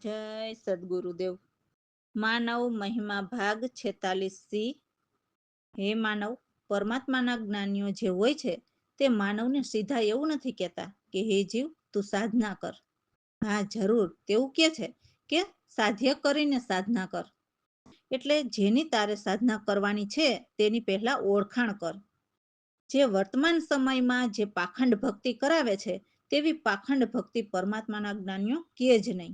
જય સદગુરુદેવ. માનવ મહિમા ભાગ 46C. હે માનવ, પરમાત્માના જ્ઞાનીઓ જે હોય છે તે માનવને સીધા એવું નથી કહેતા કે હે જીવ તું સાધના કર. હા જરૂર તેવું કહે છે કે સાધ્ય કરીને સાધના કર. એટલે જેની તારે સાધના કરવાની છે તેની પહેલા ઓળખાણ કર. જે વર્તમાન સમયમાં જે પાખંડ ભક્તિ કરાવે છે તેવી પાખંડ ભક્તિ પરમાત્માના જ્ઞાનીઓ કહે જ નહીં.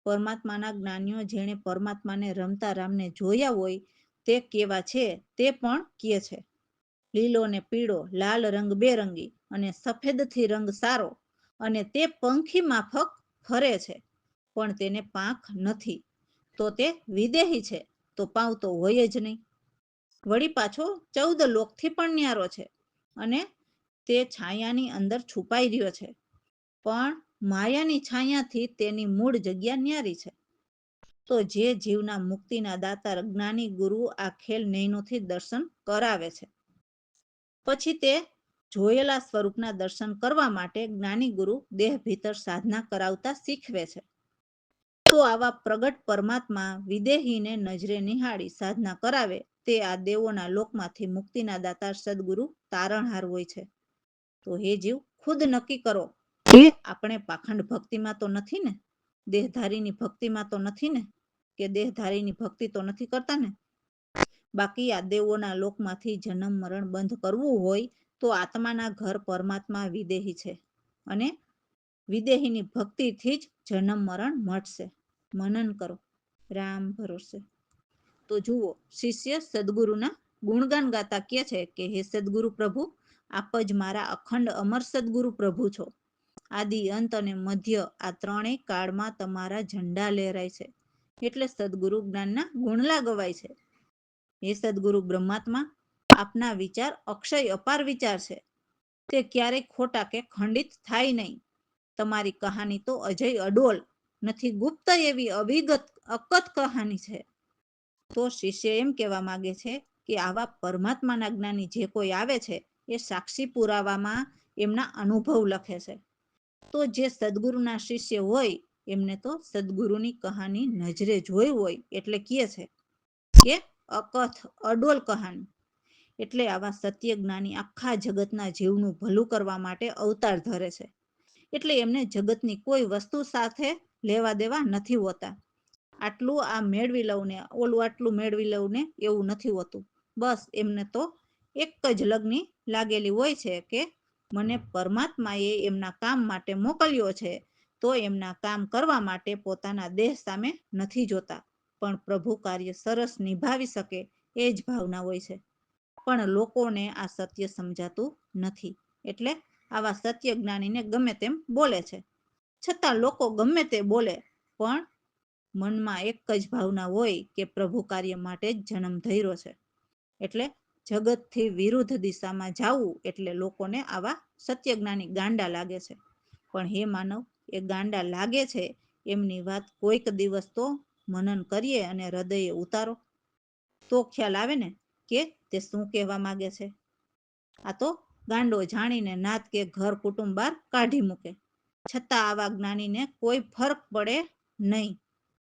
પરમાત્માના જ્ઞાનીઓ જેણે પરમાત્માને રમતા રામને જોયા હોય તે કેવા છે તે પણ કહે છે. લીલો ને પીળો, લાલ રંગ બેરંગી અને સફેદથી રંગ સારો, અને તે પંખી માફક ફરે છે પણ તેને પાંખ નથી, તો તે વિદેહી છે, તો પાંવ તો હોય જ નહીં. વળી પાછો 14 લોકથી પણ ન્યારો છે અને તે છાયાની અંદર છુપાઈ રહ્યો છે, પણ માયાની છાયાથી તેની મૂળ જગ્યા ન્યારી છે. તો જે જીવના મુક્તિના દાતા જ્ઞાની ગુરુ આ ખેલ નયનોથી દર્શન કરાવે છે. પછી તે જોયેલા સ્વરૂપના દર્શન કરવા માટે જ્ઞાની ગુરુ દેહ ભીતર સાધના કરાવતા શીખવે છે. તો આવા પ્રગટ પરમાત્મા વિદેહીને નજરે નિહાળી સાધના કરાવે તે આ દેવોના લોકમાંથી મુક્તિના દાતા સદગુરુ તારણહાર હોય છે. તો હે જીવ ખુદ નક્કી કરો કે આપણે પાખંડ ભક્તિમાં તો નથી ને, દેહધારીની ભક્તિમાં તો નથી ને, કે દેહધારીની ભક્તિ તો નથી કરતા ને. બાકી આ દેવોના લોકમાંથી જન્મ મરણ બંધ કરવું હોય તો આત્માના ઘર પરમાત્મા વિદેહી છે અને વિદેહીની ભક્તિથી જ જન્મ મરણ મળશે. મનન કરો. રામ ભરોસે. તો જુઓ, શિષ્ય સદગુરુના ગુણગાન ગાતા કહે છે કે હે સદગુરુ પ્રભુ, આપ જ મારા અખંડ અમર સદગુરુ પ્રભુ છો. આદિ અંત અને મધ્ય આ ત્રણેય કાળમાં તમારા ઝંડા લહેરાય છે. એટલે સદગુરુ જ્ઞાનના ગુણલા ગવાય છે. હે સદગુરુ બ્રહ્માત્મા, આપના વિચાર અક્ષય અપાર વિચાર છે, તે ક્યારેય ખોટા કે ખંડિત થાય નહીં. તમારી કહાની તો અજય અડોલ નથી, ગુપ્ત એવી અવિગત અકથ કહાની છે. તો શિષ્ય એમ કહેવા માંગે છે કે આવા પરમાત્માના જ્ઞાની જે કોઈ આવે છે એ સાક્ષી પુરાવામાં એમના અનુભવ લખે છે. તો જે સદગુરુના શિષ્ય હોય એમને તો સદગુરુની કહાની નજરે જોઈ હોય એટલે કહે છે કે અકથ અડોલ કહાની. એટલે આવા સત્ય જ્ઞાની આખા જગતના જીવનું ભલું કરવા માટે અવતાર ધરે છે. એટલે એમને જગતની કોઈ વસ્તુ સાથે લેવા દેવા નથી હોતા. આટલું આ મેળવી લઉં ને ઓલું આટલું મેળવી લઉં ને એવું નથી હોતું. બસ એમને તો એક જ લગ્ની લાગેલી હોય છે કે મને પરમાત્માએ એમના કામ માટે મોકલ્યો છે, તો એમના કામ કરવા માટે પોતાના દેહ સામે નથી જોતા, પણ પ્રભુ કાર્ય સરસ નિભાવી શકે એ જ ભાવના હોય છે. પણ લોકોને આ સત્ય સમજાતું નથી, એટલે આવા સત્ય જ્ઞાનીને ગમે તેમ બોલે છે. છતાં લોકો ગમે તે બોલે પણ મનમાં એક જ ભાવના હોય કે પ્રભુ કાર્ય માટે જ જન્મ ધર્યો છે. એટલે જગતથી વિરુદ્ધ દિશામાં જવું એટલે લોકોને આવા સત્ય જ્ઞાની ગાંડા લાગે છે. પણ હે માનવ, એ ગાંડા લાગે છે એમની વાત કોઈક દિવસ તો મનન કરીએ અને હૃદયે ઉતારો, તો ખ્યાલ આવે ને કે તે શું કહેવા માંગે છે. આ તો ગાંડો જાણીને નાત કે ઘર કુટુંબ બહાર કાઢી મૂકે, છતાં આવા જ્ઞાનીને કોઈ ફરક પડે નહીં.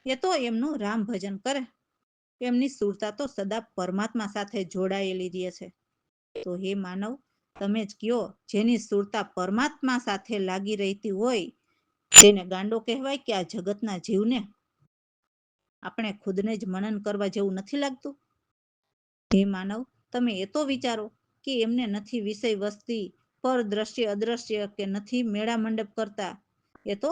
એ તો એમનું રામ ભજન કરે. એમની સુરતા તો સદા પરમાત્મા સાથે જોડાયેલી રહે છે. તો હે માનવ, તમે જ કયો, જેની સુરતા પરમાત્મા સાથે લાગી રહેતી હોય તેને ગાંડો કહેવાય કે આ જગતના જીવને? આપણે ખુદને જ મનન કરવા જેવું નથી લાગતું? હે માનવ, તમે એ તો વિચારો કે એમને નથી વિષય વસ્તી પર દ્રશ્ય અદ્રશ્ય કે નથી મેળા મંડપ કરતા. એ તો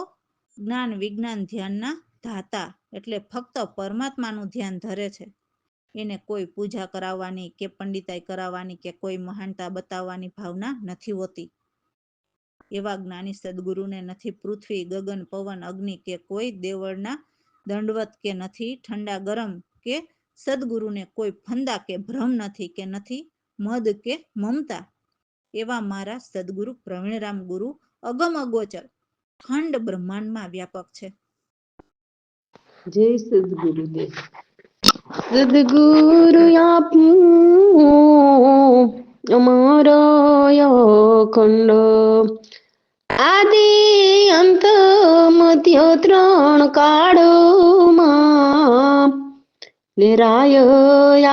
જ્ઞાન વિજ્ઞાન ધ્યાનના ધાતા, એટલે ફક્ત પરમાત્માનું ધ્યાન ધરે છે. એને કોઈ પૂજા કરાવવાની કે પંડિતાઈ કરાવવાની કે કોઈ મહાનતા બતાવવાની ભાવના નથી હોતી. એવા જ્ઞાની સદગુરુને નથી પૃથ્વી ગગન પવન અગ્નિ કે કોઈ દેવળના દંડવત કે નથી ઠંડા ગરમ, કે સદગુરુને કોઈ ફંદા કે ભ્રમ નથી કે નથી મદ કે મમતા. એવા મારા સદગુરુ પ્રવીણરામ ગુરુ અગમ અગોચર ખંડ બ્રહ્માંડમાં વ્યાપક છે. જય સદગુરુદેવ. સદગુરુ આપનું અમારો ખંડ આદિ અંત મધ્ય ત્રણ કાળમાં લેરાય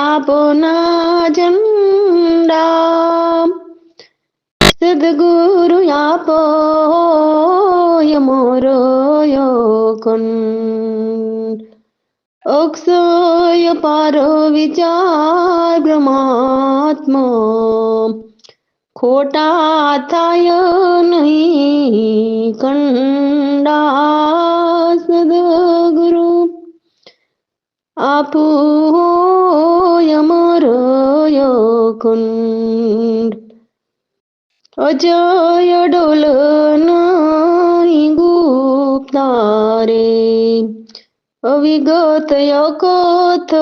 આપના ઝંડા સદગુરુ આપો મોરો ખંડ અક્ષય પારો વિચાર બ્રહ્માત્મા ખોટા થાય નહીં કંડા સદગુરુ આપો અમરો ખંડ અજય ડોલ નહીં ગુપ્તારે અવિગત અકથ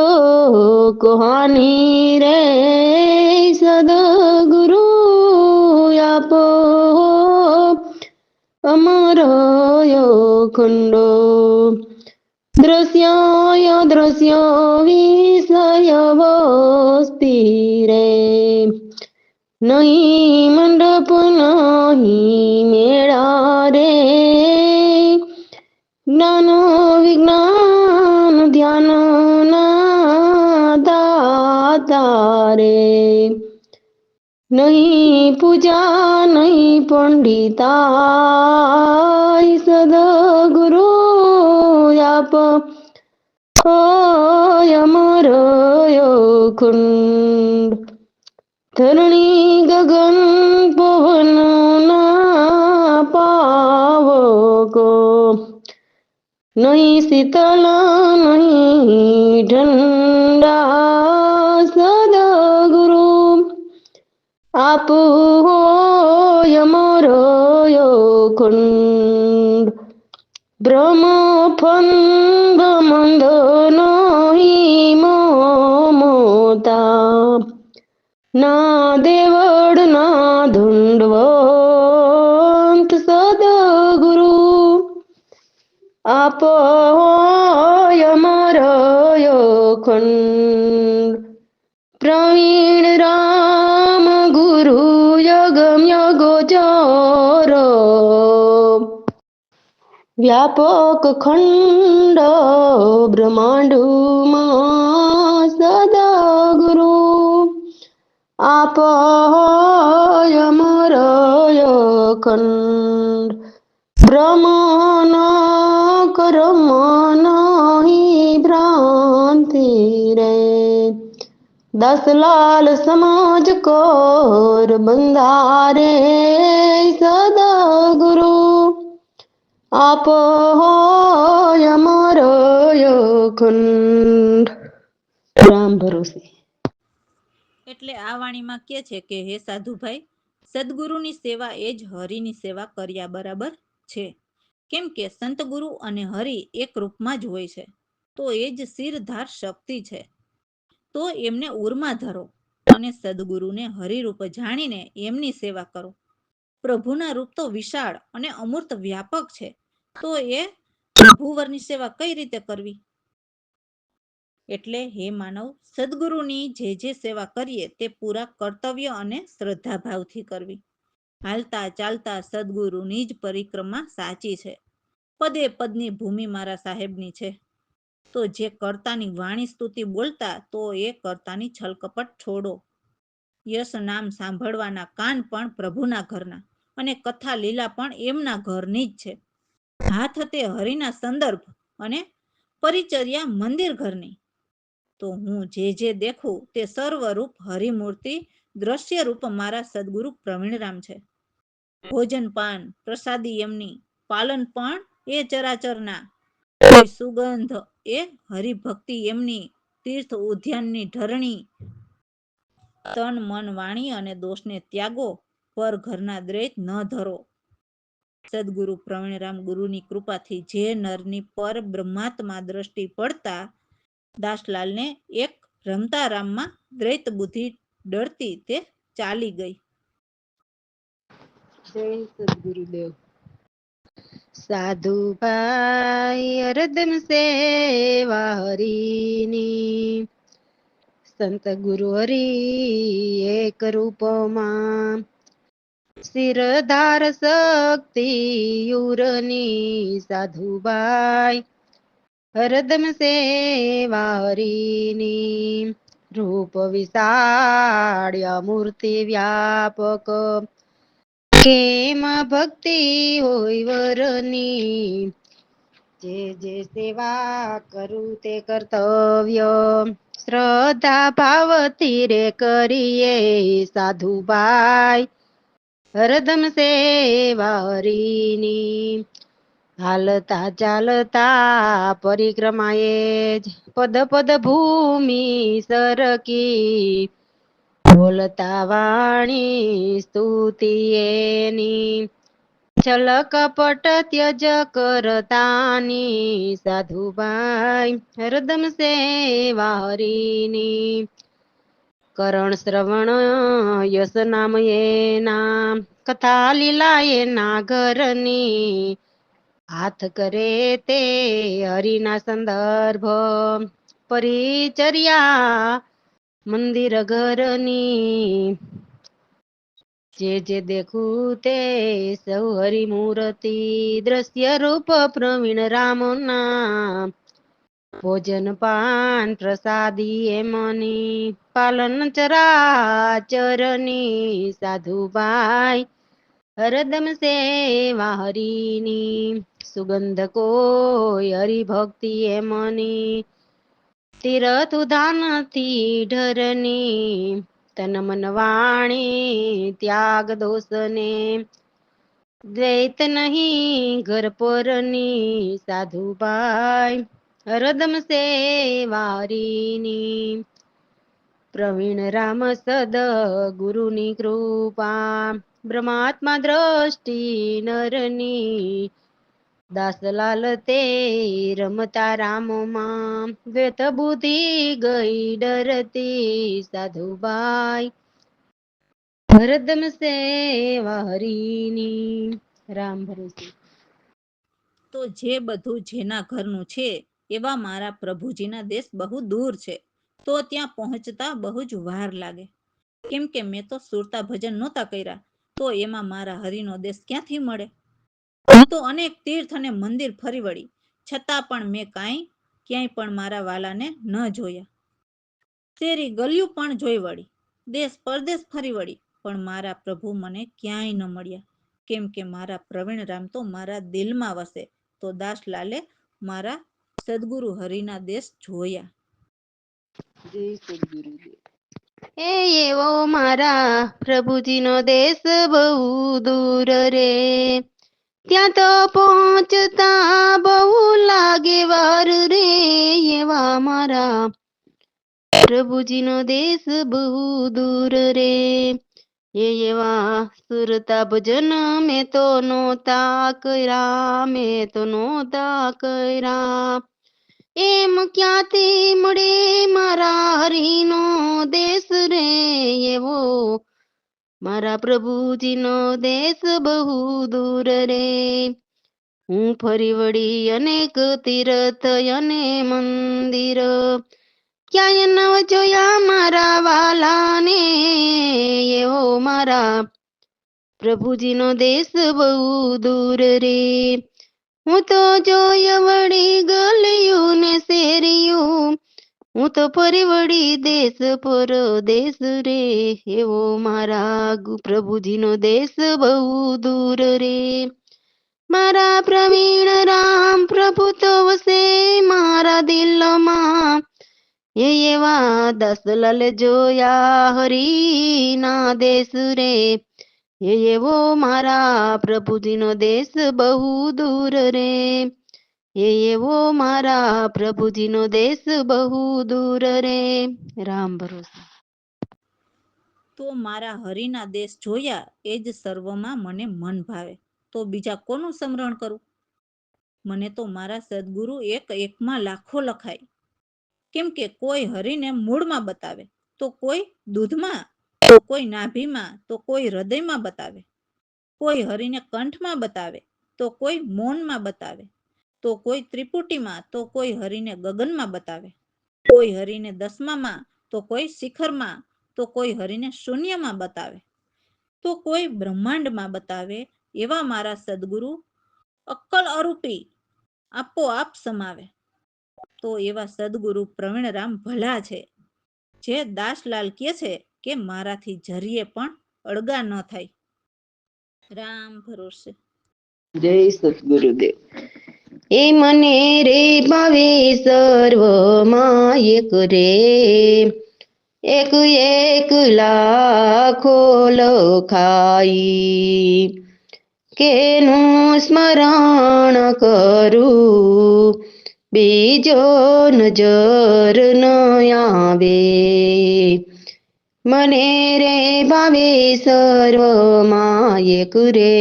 કહાની રે સદગુરુ આપો અમર ખંડો દ્રશ્ય વિષય વસ્તી રે નહીં મંડપ નહીં મેળા રે જ્ઞાન વિજ્ઞાન ધ્યાન ના દાતા રે નહીં પૂજા નહીં પંડિતાય સદગુરુ આપ અમર ખંડ ધરણી ગગન પવન ના પાવકો નહીં શીતળ નહીં ઠંડા સદગુરુ આપ અમરો ખંડ બ્રહ્મ ફંદ મંદ નહીં મોતા ના દેવડ ના દંડવંત સદગુરુ આપો અમર ખંડ પ્રવીણ રામ ગુરુ યગમ યગોચરો વ્યાપક ખંડ બ્રહ્માંડમાં સદગુરુ આપ અમર ખંડ બ્રહ્મ કર્મ નહીં ભ્રાંતિ રે દસલાલ સમાજ કોર બંધારે સદગુરુ આપ અમર ખંડ રામ ભરોસે. એટલે આ વાણીમાં કે છે કે હે સાધુભાઈ, સદગુરુની સેવા એ જ હરિની સેવા કર્યા બરાબર છે. કેમ કે સંતગુરુ અને હરિ એક રૂપમાં જ હોય છે, તો એ જ શિરધાર શક્તિ છે. તો એમને ઉરમાં ધરો અને સદગુરુને હરિરૂપ જાણીને એમની સેવા કરો. પ્રભુના રૂપ તો વિશાળ અને અમૂર્ત વ્યાપક છે, તો એ પ્રભુવરની સેવા કઈ રીતે કરવી? એટલે હે માનવ, સદગુરુની જે સેવા કરીએ તે પૂરા કર્તવ્ય અને શ્રદ્ધાભાવથી કરવી. હાલતા ચાલતા સદગુરુની જ પરિક્રમા સાચી છે. પદે પદની ભૂમિ મારા સાહેબની છે. તો જે કર્તાની વાણી સ્તુતિ બોલતા, તો એ કર્તાની છલકપટ છોડો. યશ નામ સાંભળવાના કાન પણ પ્રભુના ઘરના, અને કથા લીલા પણ એમના ઘરની જ છે. હાથ તે હરિના સંદર્ભ અને પરિચર્યા મંદિર ઘરની. તો હું જે દેખું તે સર્વરૂપ હરિમૂર્તિ દ્રશ્ય રૂપ મારા સદગુરુ પ્રવીણરામ છે. ભોજન પાન પ્રસાદી એમની, પાલન પણ એ ચરાચરના. કોઈ સુગંધ એ હરિભક્તિ એમની, તીર્થ ઉદ્યાનની ઢરણી. તન મન વાણી અને દોષને ત્યાગો, પર ઘરના દ્વૈત ન ધરો. સદગુરુ પ્રવીણરામ ગુરુની કૃપાથી જે નરની પર બ્રહ્માત્મા દ્રષ્ટિ પડતા દાસલાલને એક રમતા રામમાં દ્વૈત બુદ્ધિ ડરતી તે ચાલી ગઈ. જય સદગુરુદેવ. સાધુ ભાઈ હરદમ સેવા હરિની, સંત ગુરુ હરિ એક રૂપમાં શિરધાર શક્તિ યુરની સાધુબાઈ હરદમ સેવા હરિની રૂપ વિશાળ્ય મૂર્તિ વ્યાપક કેમ ભક્તિ હોય વરની જે જે સેવા કરું તે કર્તવ્ય શ્રદ્ધા ભાવથી રે કરીએ સાધુભાઈ હરદમ સેવા હરિની હાલતા ચાલતા પરિક્રમાએ જ પદ પદ ભૂમિ સરકી બોલતા વાણી સ્તુતિ એની છલ કપટ ત્યજ કરતાની સાધુભાઈ હરદમ સેવા હરિની કરણ શ્રવણ યશ નામ એના કથા લીલા એના ઘરની હાથ કરે તે હરિના સંદર્ભ પરિચર્યા મંદિર ઘરની જે દેખું તે સૌ હરિમૂર્તિ દ્રશ્ય રૂપ પ્રવીણ રામના ભોજન પાન પ્રસાદી એમની પાલન ચરાચરની સાધુભાઈ હરદમ સેવા હરિની સુગંધ કોઈ હરિભક્તિ એમની તીરથ ઉદાનથી ઢરની તન મન વાણી ત્યાગ દોષને દ્વૈત નહીં ઘર પરની સાધુભાઈ હરદમ સેવારીની પ્રવીણ રામ સદ ગુરુની કૃપા બ્રહ્માત્મા દ્રષ્ટિ નરની દાસલાલ તે રમતા રામમાં દ્વૈત બુદ્ધિ ગઈ ડરતી સાધુબાઈ હરદમ સેવા હરિની રામ ભરોસે. તો જે બધું જેના ઘરનું છે એવા મારા પ્રભુજીના દેશ બહુ દૂર છે, તો ત્યાં પહોંચતા બહુ જ વાર લાગે. કેમ કે મેં તો સુરતા ભજન નહોતા કર્યા, તો એમાં મારા હરિનો દેશ ક્યાંથી મળે? હું તો અનેક તીર્થ અને મંદિર ફરી વળી, છતાં પણ મેં ક્યાંય પણ મારા વાલાને ન જોયા. શેરી ગલિયું પણ જોઈ વળી, દેશ પરદેશ ફરી વળી, પણ મારા પ્રભુ મને ક્યાંય ન મળ્યા. કેમ કે મારા પ્રવીણ રામ તો મારા દિલમાં વસે, તો દાસલાલે મારા સદગુરુ હરિના દેશ જોયા. જય સદગુરુદેવ. એ એવો મારા પ્રભુજીનો દેશ બહુ દૂર રે, ત્યાં તો પહોંચતા બહુ લાગે વાર રે. એવા મારા પ્રભુજીનો દેશ બહુ દૂર રે, એવા સુરતા ભજન મેં તો નોતા કર્યા, મેં તો નોતા કર્યા. એમ ક્યાંથી મળે મારા હરિનો દેશ રે, એવો મારા પ્રભુજીનો દેશ બહુ દૂર રે. હું ફરી વળી અનેક તીર્થ અને મંદિર, ક્યાંય ન જોયા મારા વાલાને, એવો મારા પ્રભુજીનો દેશ બહુ દૂર રે. હું તો જોય વળી ગલિયું ને શેરિયું, હું તો ફરી વળી દેશ પર દેશ રે, એવો મારા પ્રભુજીનો દેશ બહુ દૂર રે. મારા પ્રવીણ રામ પ્રભુ તો વસે મારા દિલમાં, એવા દસલાલ જોયા હરિના દેશ રે, એવો મારા પ્રભુજીનો દેશ બહુ દૂર રે, એવો મારા પ્રભુજીનો દેશ બહુ દૂર રે. રામ ભરોસે. તો મારા હરિના દેશ જોયા એ જ સર્વમાં મને મન ભાવે, તો બીજા કોનું સ્મરણ કરું? મને તો મારા સદગુરુ એક એકમાં લાખો લખાય. કેમ કે કોઈ હરિને મૂળમાં બતાવે, તો કોઈ દૂધમાં, તો કોઈ નાભીમાં, તો કોઈ હૃદયમાં બતાવે. કોઈ હરિને કંઠમાં બતાવે, તો કોઈ મૌનમાં બતાવે, તો કોઈ ત્રિપુટીમાં, તો કોઈ હરિને ગગનમાં બતાવે. કોઈ હરિને દસમામાં, તો કોઈ શિખરમાં, તો કોઈ હરિને શૂન્યમાં બતાવે. તો કોઈ બ્રહ્માંડમાં બતાવે એવા મારા સદગુરુ અક્કલ અરૂપી આપોઆપ સમાવે. તો એવા સદગુરુ પ્રવીણરામ ભલા છે, જે દાસલાલ કહે છે કે મારાથી જરીએ પણ અળગા ન થાય. રામ ભરોસે. જય સદગુરુદેવ. એ મને રે ભાવે સર્વમાં એક રે, એક એક લાખો લખાઈ, કેનું સ્મરણ કરું બીજો નજર ન આવે. મને રે ભાવે સર્વમાં એક રે,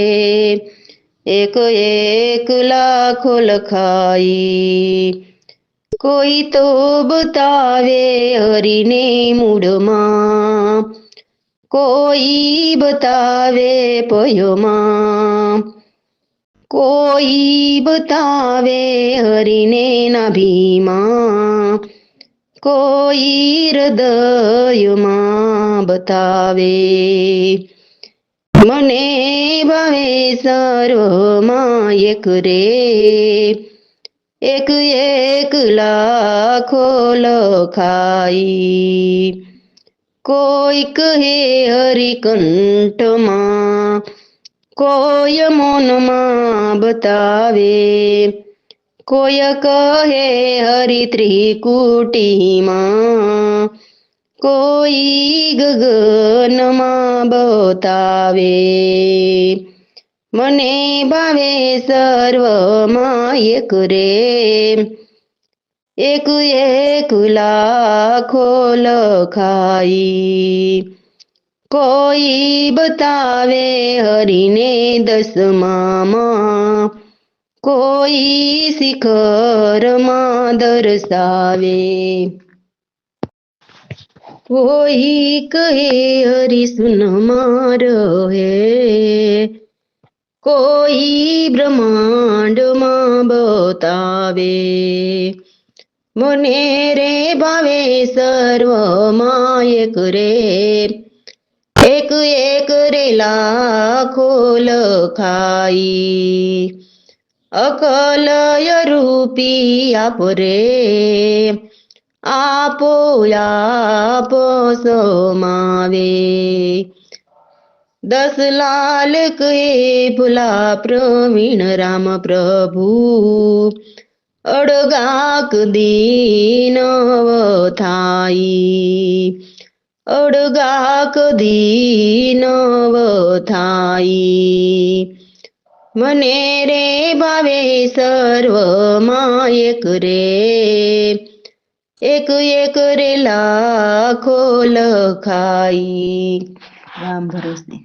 એક એક લાખો લખાઈ, કોઈ તો બતાવે હરીને મૂળમાં, કોઈ બતાવે પયોમાં, કોઈ બતાવે હરીને નાભીમાં, કોઈ હૃદયમાં બતાવે. મને ભાવે સર્વમાં એક રે, એક એક લાખો લખાઈ, કોઈ કહે હરિકંઠમાં, કોઈ મૌનમાં બતાવે, કોઈ કહે હરિત્રિકુટીમાં, કોઈ ગગનમાં બતાવે. મને ભાવે સર્વમાં એક રે, એક એક લાખો લખાઈ, કોઈ બતાવે હરીને દસમામાં, કોઈ શિખરમાં દર્શાવે, કોઈ કહે હરિસુનમાં રહે, કોઈ બ્રહ્માંડમાં બતાવે. મને રે ભાવે સર્વમાં એક રે, એક એક રે લાખો લખાઈ, અકલય રૂપી આપો રે, આપો આપો સમાવે. દસ લાલ કહે ભુલા પ્રવીણ રામ પ્રભુ, અડગાક દીન થાય, અડગાક દીન થાય. મને રે ભાવે સર્વમાં એક રે, એક એક રે લાખો લખાઈ. રામ ભરોસે.